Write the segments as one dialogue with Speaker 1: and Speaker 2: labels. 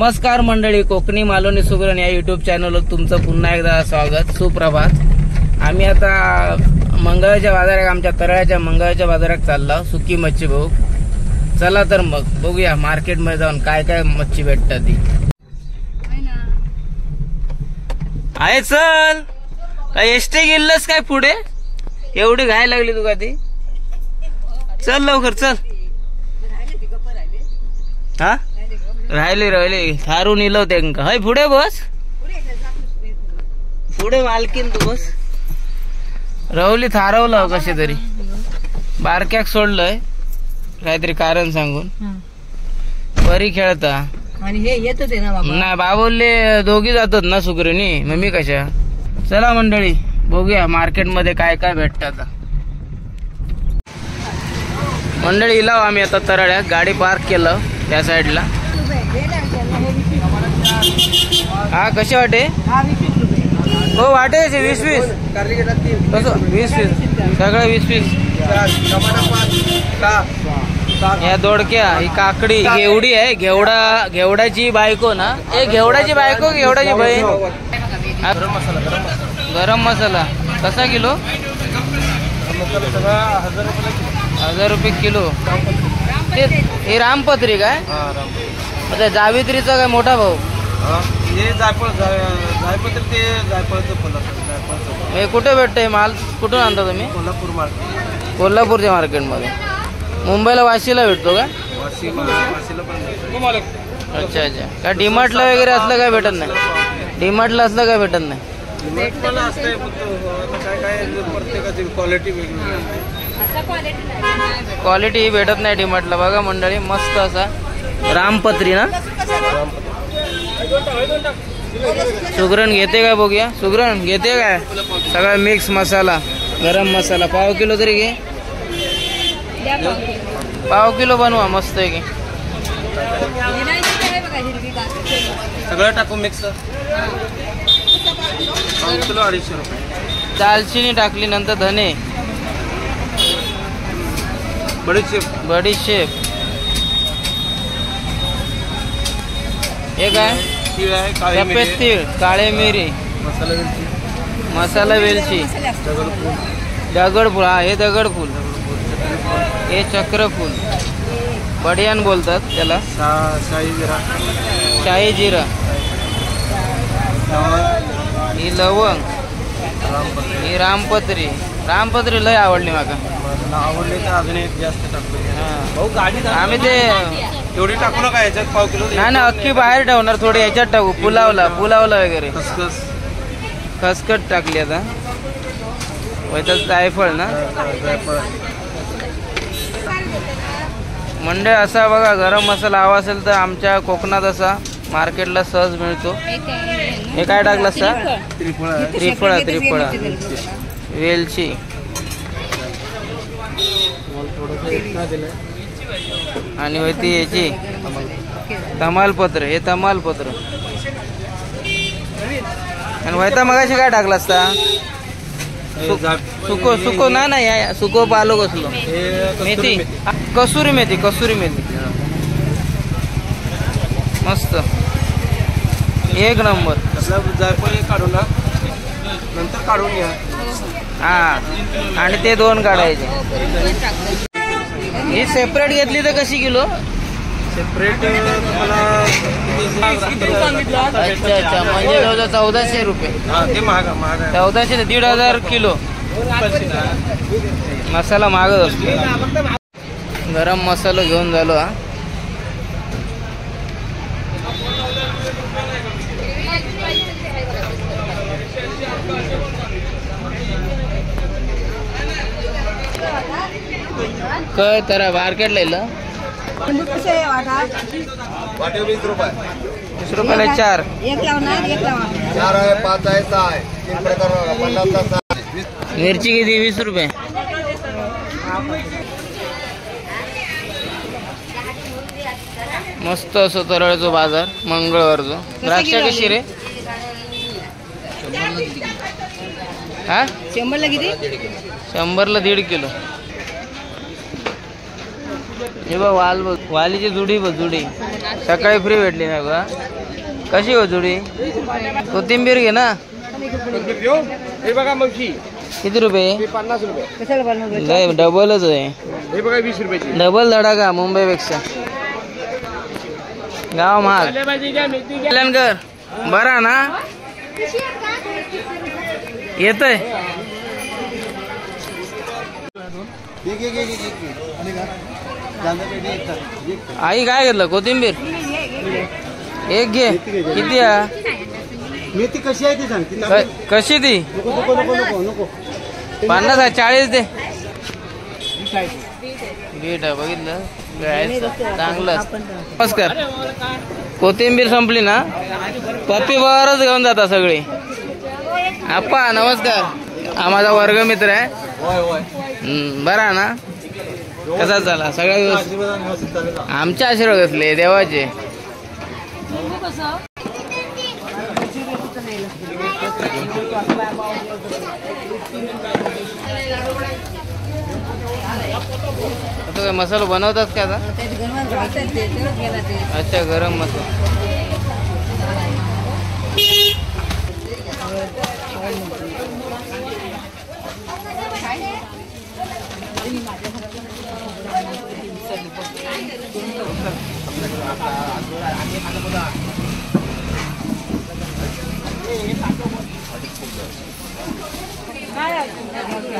Speaker 1: नमस्कार मंडळी, कोकणी मालवणी सुगरण या युट्यूब चॅनलवर तुमचं पुन्हा एकदा स्वागत. सुप्रभात. आम्ही आता मंगळच्या बाजारात, आमच्या तराळ्याच्या मंगळच्या बाजारात चाललो सुकी मच्छी भाऊ. चला तर मग बघूया मार्केटमध्ये जाऊन काय काय मच्छी भेटतात ती आहे. चल काय एसटी गेलस काय पुढे, एवढी घाय लागली तुका ती. चल लवकर चल. हा राहिले थारून इलो ते हय पुढे बस, पुढे मालकीन तू बस. रवली थारवलं कशी तरी, बारक्याक सोडलंय काहीतरी कारण सांगून. बरी खेळता
Speaker 2: आणि हे येत होते ना बाबा.
Speaker 1: नाही बाबोले दोघी जातात ना सुगरणी, मग मी कशा. चला मंडळी बघूया मार्केटमध्ये काय काय भेटतात. मंडळी इलाव आम्ही आता तराळ्यात गाडी पार्क केलं त्या साईडला. हा कसे वाटे? हो वाटे 20-20 कसं 20-20 सगळं 20-20. या दोडक्या, ही काकडी घेवडी आहे. घेवडाची बायको ना, ए घेवडाची बायको घेवडाची बहीण. गरम मसाला कसा किलो? 1000 रुपये किलो. हे रामपत्री काय? आता जावित्रीचा काय मोठा भाऊ?
Speaker 3: हे जायपत्री ते जायफळचं फुल.
Speaker 1: हे कुठे भेटतंय माल? कुठून आणता तुम्ही?
Speaker 3: कोल्हापूर मार्केट.
Speaker 1: कोल्हापूरच्या मार्केटमध्ये. मुंबईला वाशीला भेटतो का?
Speaker 3: वाशीला पण.
Speaker 1: अच्छा अच्छा. काय डीमार्टला वगैरे असलं काय भेटत नाही? डीमार्टला असलं काय भेटत नाही?
Speaker 3: प्रत्येकाची क्वालिटी वेगळी.
Speaker 1: क्वालिटी ही भेटत नाही डीमार्टला. बघा मंडळी मस्त असा रामपत्री ना. सुगरण घेते काय बघूया. सुगरण घेते काय? सगळा मिक्स मसाला, गरम मसाला पाव किलो तरी घे. पाव किलो बनवा मस्त आहे की.
Speaker 3: सगळं टाकू मिक्स. पाव किलो 250 रुपये.
Speaker 1: दालचिनी टाकली, नंतर धने, बडीशेप. हे काय? सफेद तीळ, काळे मिरी, मसाला वेलची, दगडफूल. हा हे दगडफूल, हे चक्रफूल, बडियान बोलतात त्याला. शाही जिरा, ही लवंग, ही रामपत्री. रामपत्री लय आवडली माका.
Speaker 3: आवडले तर अजून एक जास्त टाकतो.
Speaker 1: आम्ही ते
Speaker 3: एवढी टाकू नका याच्यात. पाव किलो
Speaker 1: नाही ना, अख्खी बाहेर ठेवणार, थोडी याच्यात टाकू. पुलावला वगैरे खसखस टाकली. आता जायफळ ना. मंडळ असा बघा, गरम मसाला हवा असेल तर आमच्या कोकणात असा मार्केटला सहज मिळतो. हे काय टाकलं असता? त्रिफळा, वेलची, आणि होती याची तमालपत्र. हे तमालपत्र. आणि व्हायता मगाशी काय टाकला असता? सुको ना सुको पालो कसलो. मेथी, कसुरी मेथी. मस्त एक नंबर.
Speaker 3: जायफळ काढून ना, नंतर काढून घ्या.
Speaker 1: हा आणि ते 2 काढायचे. ही सेपरेट घेतली तर कशी किलो?
Speaker 3: सेपरेट
Speaker 1: अच्छा. म्हणजे जवळजवळ 1400 रुपये.
Speaker 3: ते महाग
Speaker 1: 1400 ते 1500 किलो. मसाला महागच असतो. गरम मसाला घेऊन झालो. हा काय तर मार्केटला इला
Speaker 2: 20
Speaker 3: रुपये.
Speaker 1: 20 रुपयाला 4.
Speaker 2: एक लावणार, एक लावणार.
Speaker 3: 4 आहे, 5 आहे, 6 आहे. 3 प्रकार. 50.
Speaker 1: मिरची किती? 20 रुपये. मस्त असं तराळ्याचा बाजार मंगळवारचा. द्राक्ष कशी रे? हा
Speaker 2: 100ला किती?
Speaker 1: 100ला 1.5 किलो. हे बघ वाल बघ, वालीची जुडी बघ, जुडी सकाळी फ्री भेटली नाही बघा. कशी हो जुडी? कोथिंबीर घे ना.
Speaker 3: हे बघा मच्छी
Speaker 1: किती रुपये?
Speaker 3: 50 रुपये.
Speaker 2: कशाला बनवलं?
Speaker 1: लय डबलच आहे.
Speaker 3: हे बघा 20 रुपयाची.
Speaker 1: डबल धडाका मुंबईपेक्षा. गाव महाग. कल्याणकर बरा ना? येतय. आई काय घेतलं? कोथिंबीर एक घे. किती आहे?
Speaker 3: मेथी कशी आहे ती सांगते.
Speaker 1: कशी ती?
Speaker 3: नको नको नको नको.
Speaker 1: 50 आहे. 40 दे. गेट आहे बघितलं चांगलं. नमस्कार. कोथिंबीर संपली ना? पप्पी बरोबरच घेऊन जाता सगळी. आप्पा नमस्कार. हा माझा वर्गमित्र आहे. बरा ना? कसा झाला? सगळ्या व्यवस्थित? आमचे आशीर्वाद असले देवाचे. आता काय मसाला बनवतात का आता? अच्छा गरम मसाला.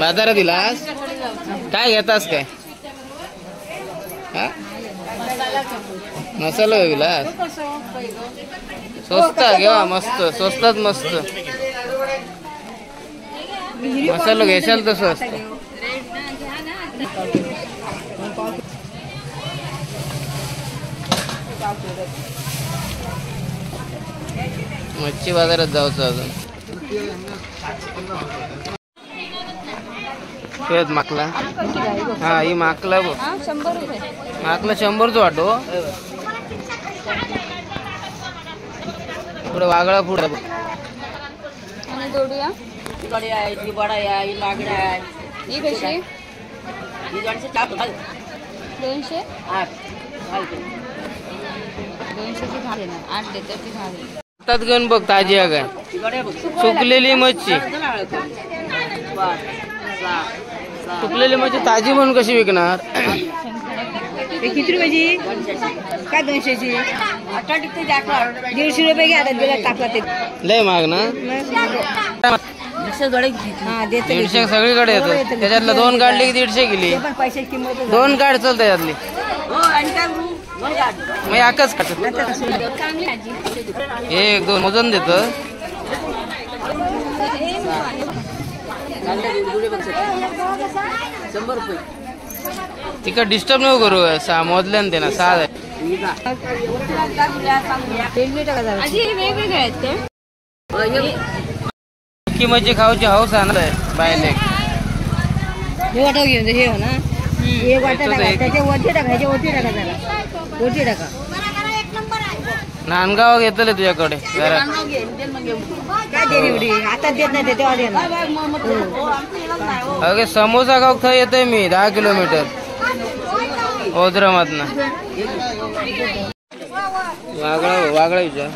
Speaker 1: बाजारात दिलास? काय घेतास काय? मसाला विलास स्वस्त घेवा. मस्त स्वस्तात मस्त मसाला घेशाल तर स्वस्त. मच्छी बाजारात जाऊचं अजून. माकला. हा ही माकला बघ.
Speaker 2: 100 रुपये.
Speaker 1: माकला 100च वाटो. पुढे वागळा पुढे
Speaker 2: आणि जोडूया.
Speaker 4: कडी आहे, ही बडा आहे, ही मागडा आहे.
Speaker 2: ही कशी?
Speaker 4: ही 250.
Speaker 2: 200.
Speaker 4: 8.
Speaker 2: 200ची झाली ना. 8 देते ती झाली.
Speaker 1: हातात घेऊन बघ ताजी आहे काय.
Speaker 4: ही बडा बघ.
Speaker 1: सुकलेली मच्छी. सुकलेली मच्छी ताजी म्हणून कशी विकणार?
Speaker 2: किती रुपयाची? काय 200ची? 150 रुपये घ्या. टाकला ते
Speaker 1: लय महाग ना?
Speaker 2: हा देते.
Speaker 1: 150 सगळीकडे येतं. त्याच्यातलं 2 काढली की 150 गेली.
Speaker 2: पण पैशाची किंमत
Speaker 1: 2 काढ चल त्याच्यातली. मग एकच काढ. एक 2 मोजून देत. तिकडे डिस्टर्ब नको करू. मोजल्या ना ते ना 6 आहे.
Speaker 2: वेगवेगळे आहेत ते.
Speaker 1: सुकी मच्छी खाऊची हौस आहे बायले.
Speaker 2: हे वाटा घेऊन हे हो ना. हे वाटा टाका. त्याच्या वरती टाकायचे. वरती टाका जरा. वरती टाका.
Speaker 1: नांदगाव घेतले तुझ्याकडे जरा.
Speaker 2: काय देणे एवढी? आता देत नाही ते तेव्हा देणार.
Speaker 1: अगे समोसा खाऊ थं येतोय मी 10 किलोमीटर ओझरामधनं. वागळा विचार.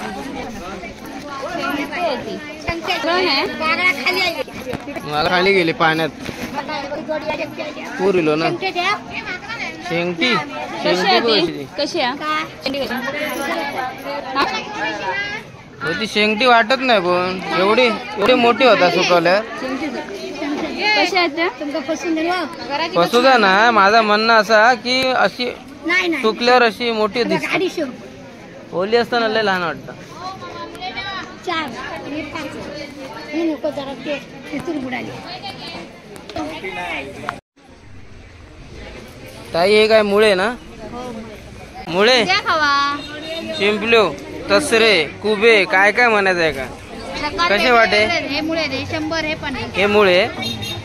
Speaker 1: मला खाली गेली पाण्यात. पुरिलो ना. शेंगटी. शेंगटी
Speaker 2: कशी
Speaker 1: ती शेंगटी वाटत नाही पण एवढी मोठी होता सुकवल्या. फसुदा ना. माझा म्हणणं असा की अशी सुकल्यावर अशी मोठी दिसते. ओली असताना लय लहान वाटतं. ताई हे काय मुळे ना? मुळे शिंपल्यो तसरे कुबे काय काय म्हणायचं आहे का? कसे वाटे?
Speaker 2: हे मुळे 100. हे पण
Speaker 1: हे मुळे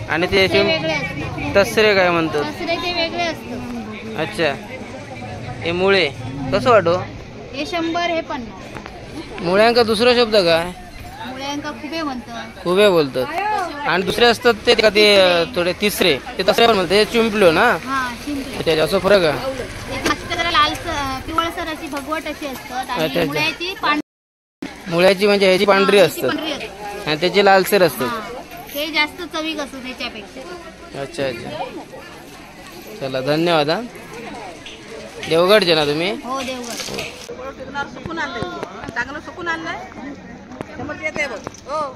Speaker 1: आणि ते तसरे काय म्हणतात?
Speaker 2: ते वेगळे असतं.
Speaker 1: अच्छा हे मुळे कसं वाटो?
Speaker 2: हे 100. हे 50.
Speaker 1: मुळ्यांका दुसरा शब्द काय?
Speaker 2: मुळ्यांका खुबे म्हणतात.
Speaker 1: खुबे बोलतात. आणि दुसरे असतात ते थोडे तिसरे ते तसरे पण म्हणतात. हे चिंपलो ना.
Speaker 2: हा शिंपले.
Speaker 1: त्याच्या असं फरक आहे.
Speaker 2: चिकवट अशी असतात
Speaker 1: अच्छा,
Speaker 2: आणि
Speaker 1: अच्छा.
Speaker 2: मुळ्याची
Speaker 1: मुळ्याची म्हणजे ह्याची पांढरी असतात
Speaker 2: पांढरी असतात.
Speaker 1: आणि त्याची लालसर असतात.
Speaker 2: हा. ते जास्त चवीक असतो त्याच्यापेक्षा.
Speaker 1: अच्छा अच्छा. चला धन्यवाद हा. देवगडचे ना तुम्ही?
Speaker 2: हो देवगड.
Speaker 4: सुकून आणलंय चांगलं सुकून आणलंय समज येते बघ हो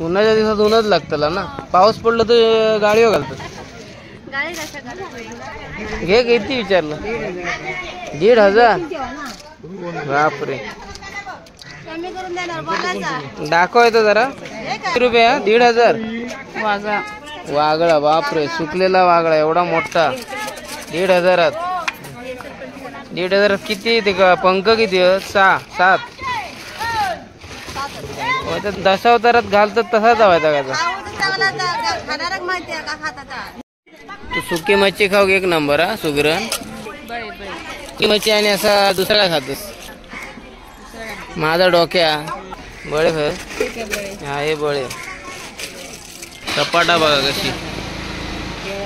Speaker 1: उन्हाच्या दिवसात ऊनच लागतं ना. पाऊस पडलं तर गाडीवर घालतात.
Speaker 2: गाडी कशा घालतात?
Speaker 1: घे किती विचारलं? 1,500. बापरे.
Speaker 2: कमी करून देणार बोलायचा.
Speaker 1: दाखवायचं जरा. किती रुपये? 1,500.
Speaker 2: वागा.
Speaker 1: वागळा बापरे, सुकलेला वागळा एवढा मोठा. 1,500. 1,500 किती ते पंख किती? 6 7. दशावतारात घालतात तसा जावायचा का? तू सुकी मच्छी खाऊ एक नंबर हा सुगरण. सुकी मच्छी आणि असा दुसरा खातोस. माझा डोक्या बळे हा हे बळे. सपाटा बघा कशी.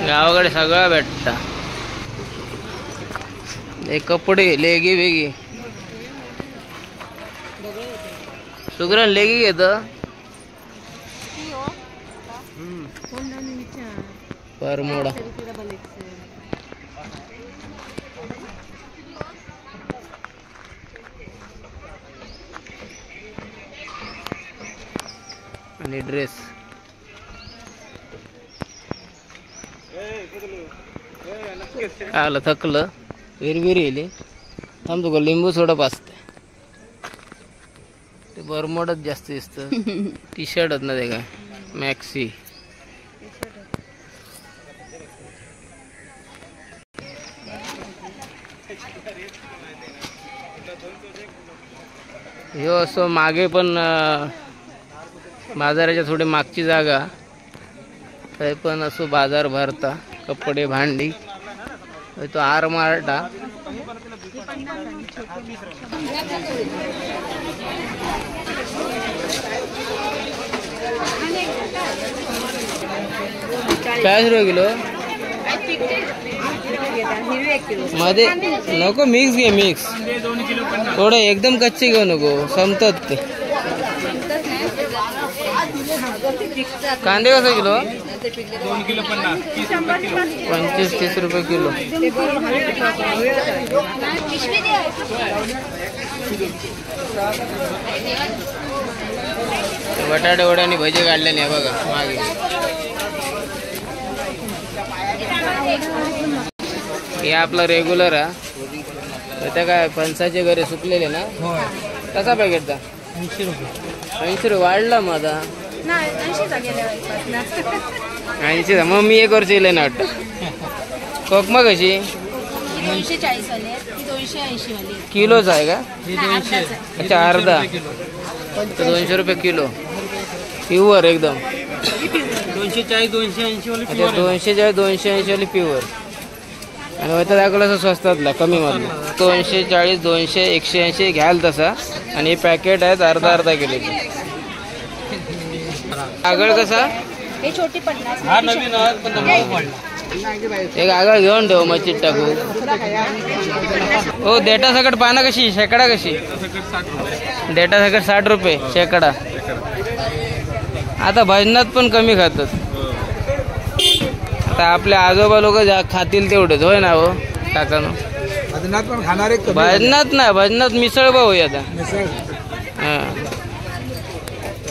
Speaker 1: गावाकडे सगळा भेटता. हे कपडे लेगी वेगी. सुगरण लेगी घेत परमोडा. आणि ड्रेस आलं थकलं विरविरी येली. थांब तुका लिंबू सोडा पाचते. ते बरमोडच जास्त दिसतं. टी शर्ट ना ते का मॅक्सी. ह्यो असं मागे पण बाजाराच्या थोडी मागची जागा काही पण असो बाजार भरता कपडे भांडी. तो आर मारटा. काय रुपये किलो मध्ये नको. मिक्स घे मिक्स. थोडं एकदम कच्चे घेऊ नको संपतात ते. कांदे कसं किलो?
Speaker 3: 2 किलो
Speaker 1: 25-30 रुपये किलो. बटाटे वड्याने भजी काढले नाही बघा मागे. हे आपलं रेग्युलर हा. त्या काय फणसाचे घरे सुकलेले ना. कसा पॅकेट दा? 80 रुपये. वाढला माझा 80. मग मी 1 वर्ष येईल ना वाटतं. कोकमा कशी?
Speaker 2: 240 वाले 280 वाले
Speaker 1: किलोच आहे का? अच्छा अर्धा. 200 रुपये किलो. प्युअर एकदम.
Speaker 3: 240-280 वाले.
Speaker 1: अच्छा 240-280 वाली प्युअर. आणि वैता दाखवलं असं स्वस्तातला कमी मधला 240 200 180 घ्याल तसा. आणि हे पॅकेट आहेत अर्धा किलोचे. आगळ कसा?
Speaker 2: हे छोटी 50.
Speaker 3: हा नवीन आहे पण भाव वाढला.
Speaker 1: एक आगळ घेऊन ठेव मच्छीत टाकू. हो देटा सकट पानं कशी? शेकडा कशी? देटा सकट 60 रुपये शेकडा. आता भजनात पण कमी खातात. आता आपले आजोबा लोक खातील तेवढेच होय ना हो काकानो.
Speaker 3: भजनात पण खाणारे
Speaker 1: भजनात ना भजनात मिसळ बा होई आता. हा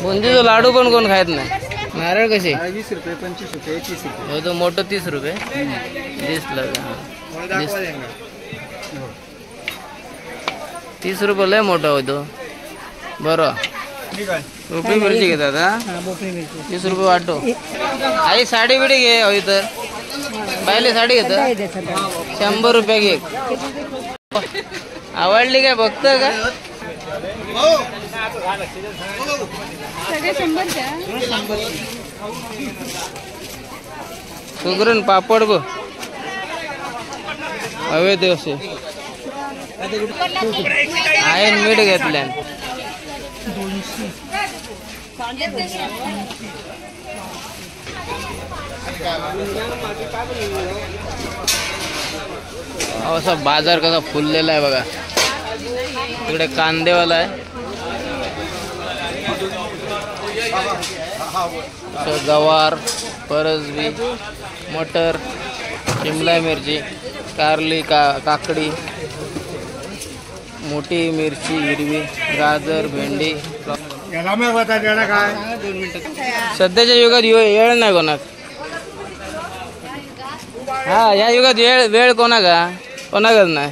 Speaker 1: बुंदीचा लाडू पण कोण खायत नाही. नारळ कसे?
Speaker 3: 20 रुपये 25 रुपये 21 रुपये.
Speaker 1: हो तो मोठं 30 रुपये दिसलं. 30 रुपये लय मोठा होतो. बरं रुपये मिरची घेतात हा. 30 रुपये वाटो. आई साडी बिडी घे हवी तर. पाहिले साडी घेत 100 रुपये घे. आवडली काय बघत का? सुगरण पापड बघ हवे ते असे आहे. मीठ घेतल्या असा बाजार कसा फुललेला आहे बघा. इकडे कांदेवाला आहे, गवार, परसबी, मटर, शिमला मिरची, कारली, काकडी, मोठी मिरची हिरवी, गाजर, भेंडी. सध्याच्या युगात वेळ नाही कोणाक. हा, या युगात वेळ कोणाकच नाही,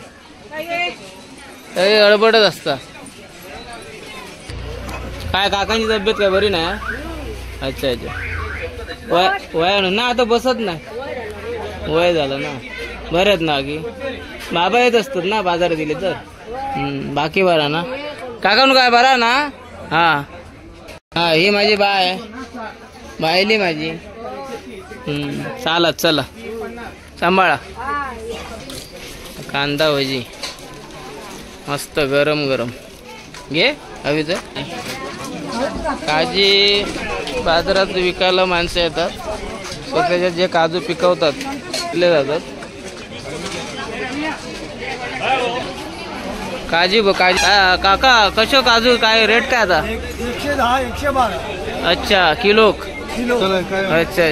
Speaker 1: तरी गडबडच असता. काय काकांची तब्येत काय बरी नाही? अच्छा वय ना आता बसत नाही, वय झालं ना. बरे आहेत ना की बाबा येत असतात ना बाजारात दिले तर. बाकी बरा ना काकांनो? काय बरा ना? हा हा, ही माझी बाय बायली माझी. चालत चला, सांभाळा. कांदा भजी मस्त गरम गरम घे हवीच. काजी बाजारात विकायला माणसं येतात, स्वतःच्या जे काजू पिकवतात तिथले जातात. काजी काका कशो काजू काय रेट काय आता?
Speaker 3: 110 112.
Speaker 1: अच्छा किलो. अच्छा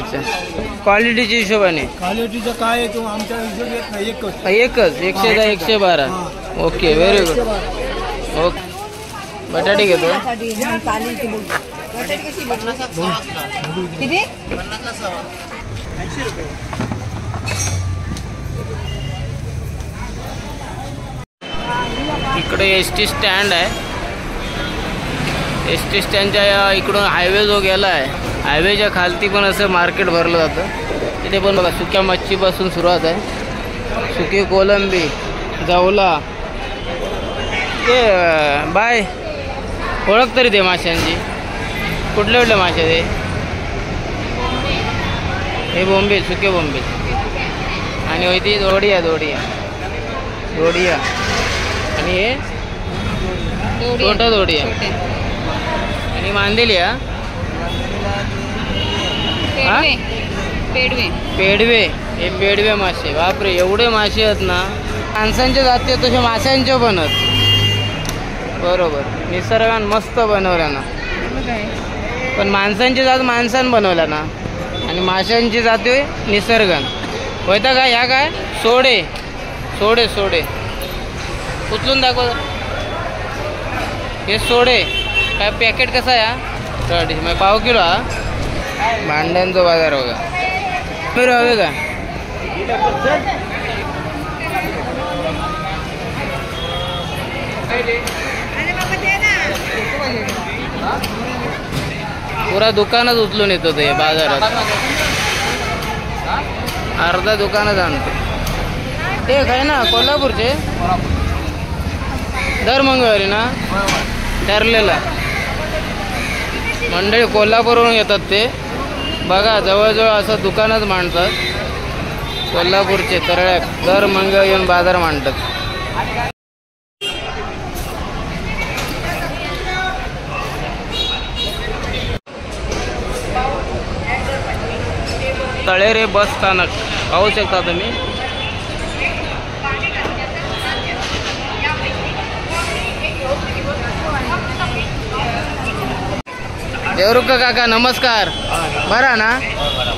Speaker 1: क्वालिटीच्या हिशोबाने.
Speaker 3: क्वालिटीचं काय आहे तो आमच्या हिशोब येत नाही.
Speaker 1: एकच 110 112. Okay, very good. ओके, बटाटे घेतो. इकडे ST स्टँड आहे. ST स्टँडच्या इकडून हायवे जो गेला आहे, हायवेच्या खालती पण असं मार्केट भरलं जातं. तिथे पण बघा सुक्या मच्छीपासून सुरुवात आहे. सुकी कोलंबी, जवला. ते बाय ओळख तरी दे माशांची. कुठले कुठले मासे ते? हे बोंबील, सुके बोंबील. आणि होती दोडिया. आणि हे छोटा दोडिया. आणि मांदेलिया, पेडवे. हे पेडवे मासे. बापरे, एवढे मासे आहेत ना. माणसांच्या जाती आहेत तसे माशांचे पण आहेत. बरोबर, निसर्गान मस्त बनवल्या ना. पण माणसांची जात माणसानं बनवल्या ना, आणि माशांची जात निसर्गान. होता काय ह्या काय सोडे उचलून दाखव. हे सोडे काय पॅकेट कसा आहे? 30 पाव किलो. हा, भांड्यांचा बाजार बघा. बरं हवे का? पुरा दुकानच उचलून येतो ते बाजारात. अर्धा दुकानच आणतो. ते काय ना कोल्हापूरचे दर मंगळवारी ना ठरलेला. मंडळी कोल्हापूरवरून येतात ते. बघा जवळजवळ असं दुकानच मांडतात कोल्हापूरचे. तरळ्यात दर मंगळवारी येऊन बाजार मांडतात. तळेरे बस स्थानक पाहू शकता तुम्ही. देवरुख काका नमस्कार. बरा ना?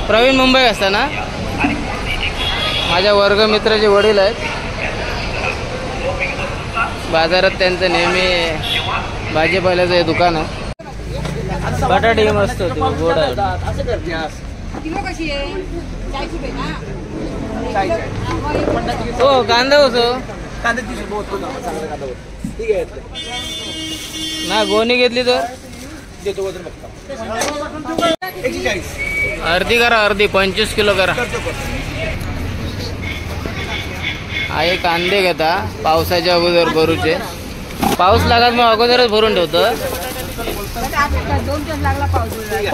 Speaker 1: प्रवीण मुंबई असता ना? माझ्या वर्गमित्राचे वडील आहेत. बाजारात त्यांचं नेहमी भाजीपाल्याचं हे दुकान आहे. बटाटे मस्त होती, गोड आहे. हो कांदा होतो ना. गोणी घेतली तर अर्धी करा, अर्धी 25 किलो करा. आहे कांदे घेता पावसाच्या अगोदर भरूचे. पाऊस लागत मग अगोदरच भरून ठेवतो.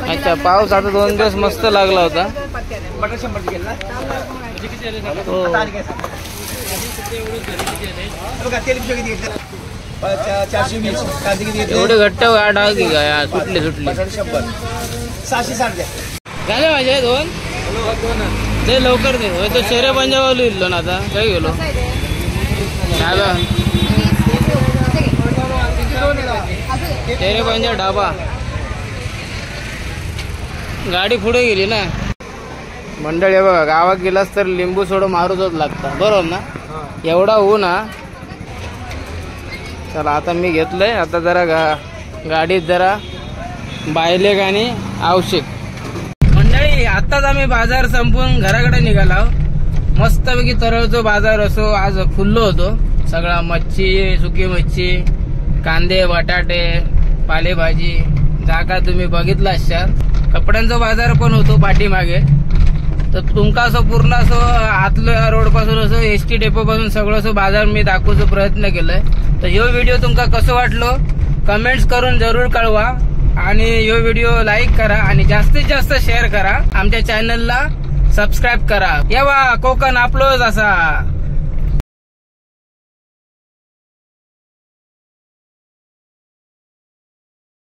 Speaker 1: अच्छा, पाऊस आता 2 दिवस मस्त लागला होता. एवढे घट्ट गाठ की काय? सुटले 660 झाले माझे 2. ते लवकर दे होय तो शेरे पंजाब इल्लो ना आता काय गेलो ढाबा शेरे पंजाब ढाबा गाडी पुढे गेली ना मंडळी. बघा गावात गेलास तर लिंबू सोडं मारूच लागतं बरोबर ना. एवढा ऊन ना. चला आता मी घेतलंय आता जरा गाडीत जरा बायलेक आणि आवश्यक. मंडळी आताच आम्ही बाजार संपवून घराकडे निघाला. मस्तपैकी तरळचा बाजार असो आज फुल्लो होतो. सगळा मच्छी सुकी मच्छी कांदे बटाटे पालेभाजी जागा तुम्ही बघितला असाल. कपड्यांचा बाजार पण होतो पाठीमागे. तर तुमका असं पूर्ण असं आतल्या रोड पासून असं एसटी डेपो पासून सगळं असं बाजार मी दाखवण्याचा प्रयत्न केलाय. तर ह्यो व्हिडिओ तुमका कसं वाटलो कमेंट्स करून जरूर कळवा आणि ह्यो व्हिडिओ लाईक करा आणि जास्तीत जास्त शेअर करा. आमच्या चॅनलला सबस्क्राईब करा. येवा कोकण आपलोच असा.